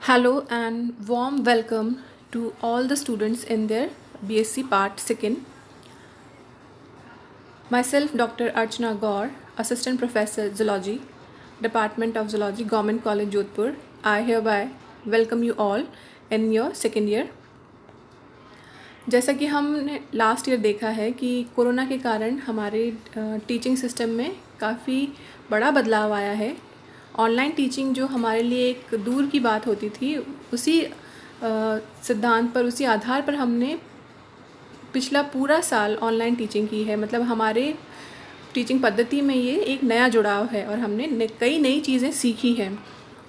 Hello and warm welcome to all the students in their BSc Part 2nd. Myself, Dr. Archana Gaur, Assistant Professor Zoology, Department of Zoology, Government College, Jodhpur. I hereby welcome you all in your second year. जैसा कि हमने last year देखा है कि corona के कारण हमारे teaching system में काफ़ी बड़ा बदलाव आया है। ऑनलाइन टीचिंग जो हमारे लिए एक दूर की बात होती थी, उसी सिद्धांत पर, उसी आधार पर हमने पिछला पूरा साल ऑनलाइन टीचिंग की है। मतलब हमारे टीचिंग पद्धति में ये एक नया जुड़ाव है और हमने कई नई चीज़ें सीखी हैं।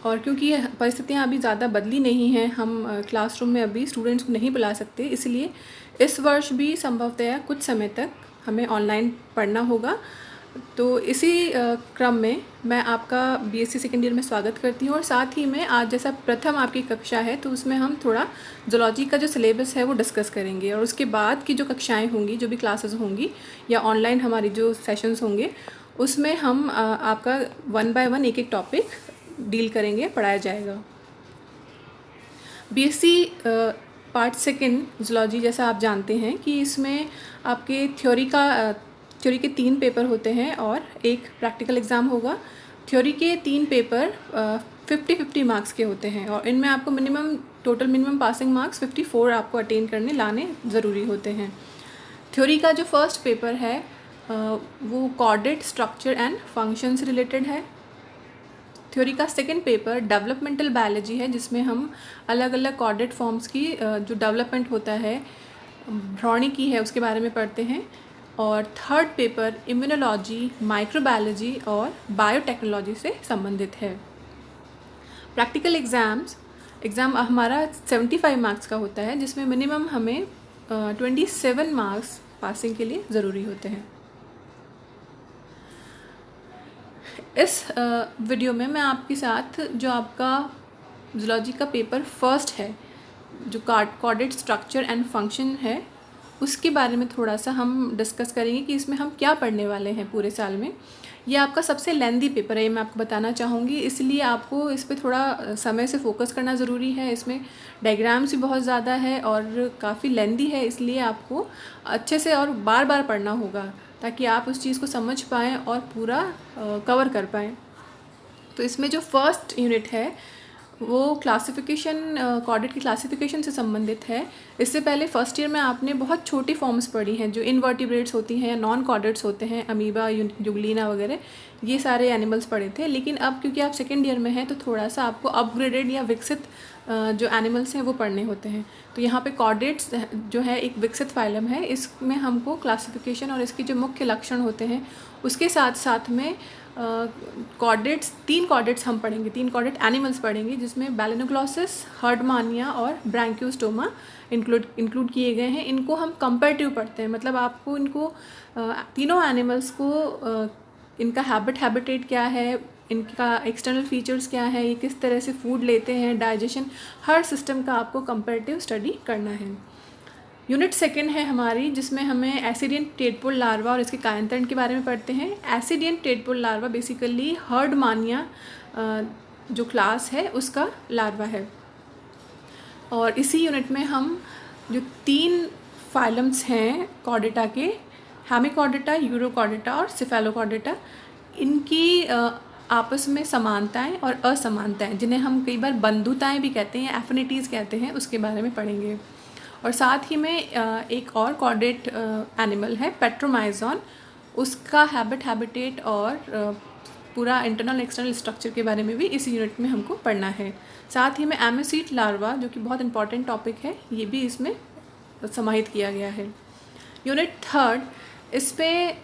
और क्योंकि परिस्थितियाँ अभी ज़्यादा बदली नहीं हैं, हम क्लासरूम में अभी स्टूडेंट्स को नहीं बुला सकते, इसलिए इस वर्ष भी संभवतः कुछ समय तक हमें ऑनलाइन पढ़ना होगा। तो इसी क्रम में मैं आपका बीएससी सेकेंड ईयर में स्वागत करती हूँ। और साथ ही में आज जैसा प्रथम आपकी कक्षा है, तो उसमें हम थोड़ा जूलॉजी का जो सिलेबस है वो डिस्कस करेंगे। और उसके बाद की जो कक्षाएँ होंगी, जो भी क्लासेस होंगी या ऑनलाइन हमारी जो सेशंस होंगे, उसमें हम आपका 1 बाय 1 एक एक टॉपिक डील करेंगे, पढ़ाया जाएगा। बीएससी पार्ट 2 जूलॉजी, जैसा आप जानते हैं कि इसमें आपके थ्योरी के 3 पेपर होते हैं और एक प्रैक्टिकल एग्ज़ाम होगा। थ्योरी के 3 पेपर 50-50 मार्क्स के होते हैं और इनमें आपको टोटल मिनिमम पासिंग मार्क्स 54 आपको अटेन लाने ज़रूरी होते हैं। थ्योरी का जो फर्स्ट पेपर है वो कॉर्डेट स्ट्रक्चर एंड फंक्शन से रिलेटेड है। थ्योरी का सेकंड पेपर डेवलपमेंटल बायोलॉजी है, जिसमें हम अलग अलग कॉर्डेट फॉर्म्स की जो डेवलपमेंट होता है, भ्रौणिकी है, उसके बारे में पढ़ते हैं। और थर्ड पेपर इम्यूनोलॉजी, माइक्रोबायोलॉजी और बायोटेक्नोलॉजी से संबंधित है। प्रैक्टिकल एग्ज़ाम हमारा 75 मार्क्स का होता है, जिसमें मिनिमम हमें 27 मार्क्स पासिंग के लिए ज़रूरी होते हैं। इस वीडियो में मैं आपके साथ जो आपका जूलॉजी का पेपर फर्स्ट है, जो कॉर्डेट स्ट्रक्चर एंड फंक्शन है, उसके बारे में थोड़ा सा हम डिस्कस करेंगे कि इसमें हम क्या पढ़ने वाले हैं पूरे साल में। ये आपका सबसे लेंदी पेपर है, ये मैं आपको बताना चाहूँगी, इसलिए आपको इस पे थोड़ा समय से फोकस करना ज़रूरी है। इसमें डायग्राम्स भी बहुत ज़्यादा है और काफ़ी लेंदी है, इसलिए आपको अच्छे से और बार बार पढ़ना होगा ताकि आप उस चीज़ को समझ पाएँ और पूरा कवर कर पाएँ। तो इसमें जो फर्स्ट यूनिट है वो क्लासिफिकेशन, कॉर्डेट की क्लासिफिकेशन से संबंधित है। इससे पहले फर्स्ट ईयर में आपने बहुत छोटी फॉर्म्स पढ़ी हैं, जो इनवर्टिब्रेट्स होती हैं या नॉन कॉर्डेट्स होते हैं, अमीबा, जुगलीना वगैरह, ये सारे एनिमल्स पढ़े थे। लेकिन अब क्योंकि आप सेकेंड ईयर में हैं, तो थोड़ा सा आपको अपग्रेडेड या विकसित जो एनिमल्स हैं वो पढ़ने होते हैं। तो यहाँ पे कॉर्डेट्स जो है एक विकसित फाइलम है, इसमें हमको क्लासिफिकेशन और इसके जो मुख्य लक्षण होते हैं उसके साथ साथ में तीन कॉर्डेट्स हम पढ़ेंगे, 3 कॉर्डेट एनिमल्स पढ़ेंगे, जिसमें बैलेनोग्लॉसिस, हर्डमानिया और ब्रैंकियोस्टोमा इंक्लूड किए गए हैं। इनको हम कंपैरेटिव पढ़ते हैं, मतलब आपको इनको तीनों एनिमल्स को इनका हैबिटेट क्या है, इनका एक्सटर्नल फीचर्स क्या है, ये किस तरह से फूड लेते हैं, डाइजेशन, हर सिस्टम का आपको कंपैरेटिव स्टडी करना है। यूनिट सेकंड है हमारी, जिसमें हमें एसिडियन टेडपोल लार्वा और इसके कायांतरण के बारे में पढ़ते हैं। Ascidian tadpole larva basically Herdmania जो क्लास है उसका लार्वा है। और इसी यूनिट में हम जो 3 फाइलम्स हैं कॉर्डेटा के, हेमिकॉर्डेटा, यूरोकॉर्डेटा और सिफेलोकॉर्डेटा, इनकी आपस में समानताएं और असमानताएं, जिन्हें हम कई बार बंधुताएं भी कहते हैं, एफिनिटीज़ कहते हैं, उसके बारे में पढ़ेंगे। और साथ ही में एक और कॉर्डेट एनिमल है पेट्रोमाइजॉन, उसका हैबिटेट और पूरा इंटरनल एक्सटर्नल स्ट्रक्चर के बारे में भी इस यूनिट में हमको पढ़ना है। साथ ही में एमेसीट लार्वा, जो कि बहुत इंपॉर्टेंट टॉपिक है, ये भी इसमें समाहित किया गया है। यूनिट थर्ड, इस पे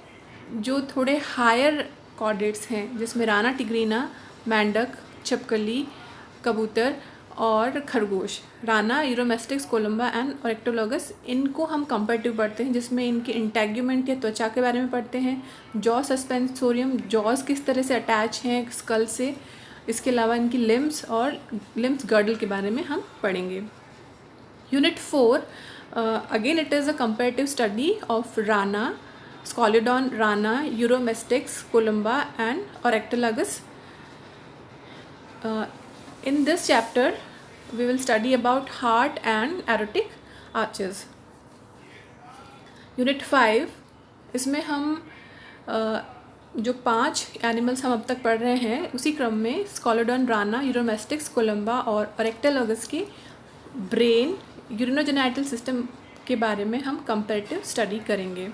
जो थोड़े हायर कॉर्डेट्स हैं, जिसमें राना टिग्रीना, मेंढक, छिपकली, कबूतर और खरगोश, राना, यूरोमेस्टिक्स, कोलम्बा एंड ओरेक्टोलॉगस, इनको हम कंपैरेटिव पढ़ते हैं, जिसमें इनके इंटेग्यूमेंट या त्वचा के बारे में पढ़ते हैं। जॉ सस्पेंसोरियम, जॉज किस तरह से अटैच हैं स्कल से, इसके अलावा इनकी लिम्स और लिम्स गर्डल के बारे में हम पढ़ेंगे। Unit 4, again it is a comparative study of Rana, Scoliodon, Rana, Uromastix, Columba and Oryctolagus. In this chapter we will study about heart and aortic arches. Unit 5, इसमें हम जो 5 एनिमल्स हम अब तक पढ़ रहे हैं उसी क्रम में स्कोलोडॉन, राना, यूरोमेस्टिक्स, कोलम्बा और रेक्टेलॉगस की ब्रेन यूरिनोजेनाइटल सिस्टम के बारे में हम कंपैरेटिव स्टडी करेंगे.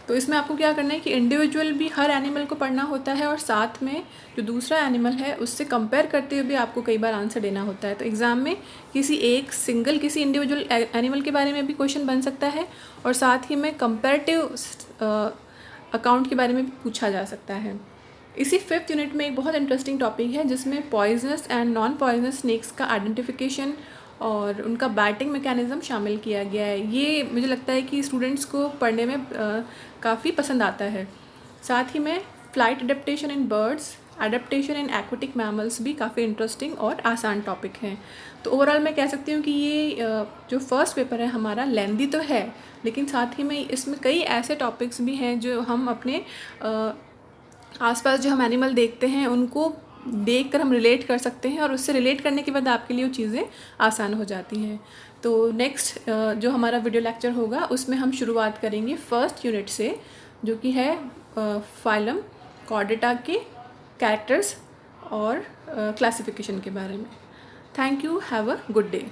तो इसमें आपको क्या करना है कि इंडिविजुअल भी हर एनिमल को पढ़ना होता है और साथ में जो दूसरा एनिमल है उससे कंपेयर करते हुए भी आपको कई बार आंसर देना होता है. तो एग्ज़ाम में किसी इंडिविजुअल एनिमल के बारे में भी क्वेश्चन बन सकता है और साथ ही में कंपैरेटिव अकाउंट के बारे में भी पूछा जा सकता है. इसी 5th यूनिट में एक बहुत इंटरेस्टिंग टॉपिक है जिसमें poisonous and non poisonous snacks का आइडेंटिफिकेशन और उनका बैटिंग मैकेनिज़्म शामिल किया गया है. ये मुझे लगता है कि स्टूडेंट्स को पढ़ने में काफ़ी पसंद आता है. साथ ही में flight adaptation in birds, adaptation in aquatic mammals भी काफ़ी इंटरेस्टिंग और आसान टॉपिक हैं. तो ओवरऑल मैं कह सकती हूँ कि ये जो फर्स्ट पेपर है हमारा लेंदी तो है, लेकिन साथ ही में इसमें कई ऐसे टॉपिक्स भी हैं जो हम अपने आसपास जो हम एनिमल देखते हैं उनको देखकर हम रिलेट कर सकते हैं और उससे रिलेट करने के बाद आपके लिए वो चीज़ें आसान हो जाती हैं. तो नेक्स्ट जो हमारा वीडियो लेक्चर होगा उसमें हम शुरुआत करेंगे 1st यूनिट से, जो कि है फाइलम कॉर्डेटा के कैरेक्टर्स और क्लासिफिकेशन के बारे में. Thank you. Have a good day.